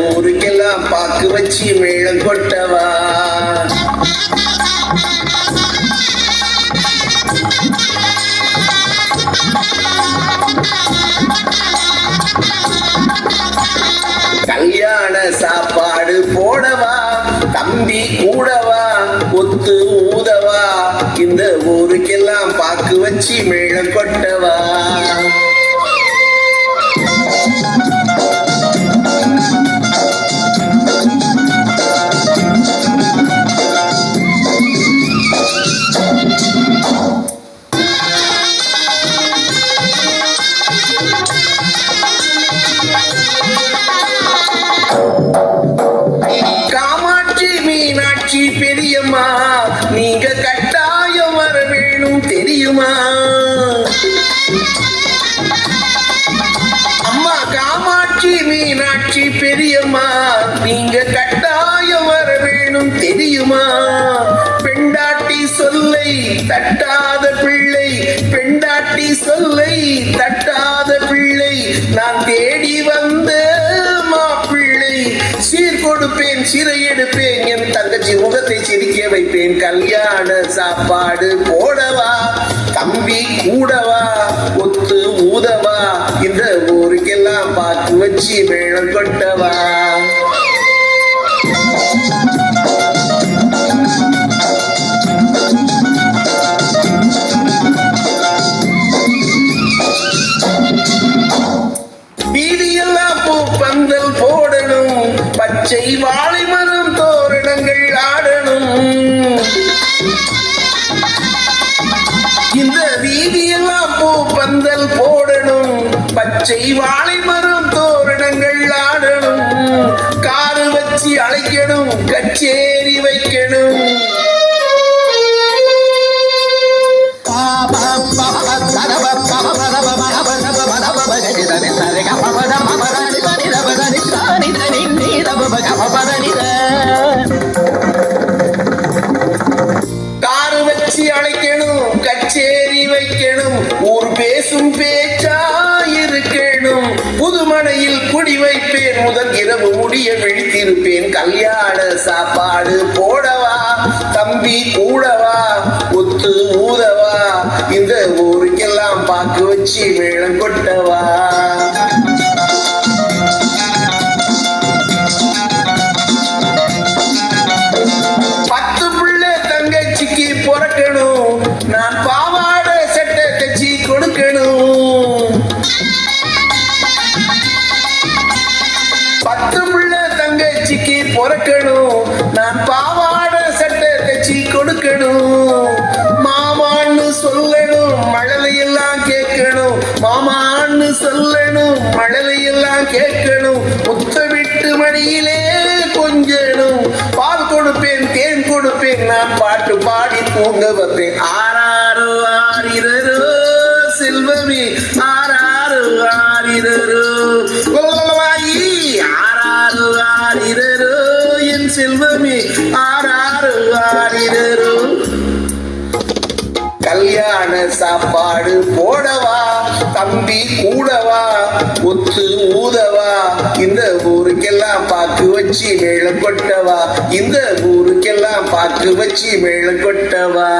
ஊருக்கெல்லாம் பாக்கு வச்சு மேளம் கொட்டவா. கல்யாண சாப்பாடு போடவா, தம்பி கூடவா, ஒத்து ஊதவா, இந்த ஊருக்கெல்லாம் பாக்கு வச்சு மேளம் கொட்டவா. காமாட்சி மீனாட்சி பெரியம்மா, நீங்க கட்டாயம் வர வேணும் தெரியுமா? அம்மா காமாட்சி மீனாட்சி பெரியம்மா, நீங்க கட்டாயம் வர வேணும் தெரியுமா? பெண்டாட்டி சொல்லை தட்டாத பிள்ளை, பெண்டாட்டி சொல்லை தட்டாத பிள்ளை, நான் தேடி வந்த மாப்பிள்ளை. சீர் கொடுப்பேன், சிறை எடுப்பேன், என் தங்கச்சி முகத்தை சிரிக்க வைப்பேன். கல்யாண சாப்பாடு போடவா, தம்பி கூடவா, ஒத்து ஊதவா, இந்த ஊருக்கெல்லாம் பாக்கு வச்சு மேளம் கொட்டவா. வீதியெல்லாம் பூ பந்தல் போடணும், பச்சை வாழை மரம் தோரணங்கள் ஆடணும். இந்த வீதியெல்லாம் பூ பந்தல் போடணும், பச்சை வாழை மரம் தோரணங்கள் ஆடணும். காரு வச்சு அழைக்கணும், கச்சேரி வைக்கணும். காரு வச்சு அழைக்கணும், கச்சேரி வைக்கணும், ஊர் பேசும் பேச்சா இருக்கணும். புதுமனையில் குடி வைப்பேன், முதல் இரவு முடிய விழித்திருப்பேன். கல்யாண சாப்பாடு போடவா, தம்பி கூடவா, ஒத்து ஊதவா, இந்த ஊருக்கெல்லாம் பாக்கு வச்சு மேளம் கொட்டவா. பொறக்கணும், நான் பாவாட சட்டை தச்சு கொடுக்கணும். 10 பிள்ளை தங்கச்சிக்கு பொறக்கணும், நான் பாவாட சட்டை தச்சு கொடுக்கணும். மாமான்னு சொல்லணும், மழலையெல்லாம் கேட்கணும். மாமான்னு சொல்லணும், மழலையெல்லாம் கேட்கணும். முத்தமிட்டு மணியிலே கொஞ்சணும், பால் கொடுப்பேன், தேன் கொடுப்பேன், நான் பாட்டு பாடி தூங்க வைப்பேன். ஆராரோ ஆரிரரோ செல்வமே, ஆராரோ ஆரிரரோ ஆராரோ ஆரிரரோ என் செல்வமே, ஆராரோ ஆரிரரோ. கல்யாண சாப்பாடு போடவா, தம்பி கூடவா, ஒத்து ஊதவா, இந்த ஊருக்கெல்லாம் பாக்கு வச்சு மேளம் கொட்டவா. இந்த ஊருக்கெல்லாம் பாக்கு வச்சு மேளம் கொட்டவா.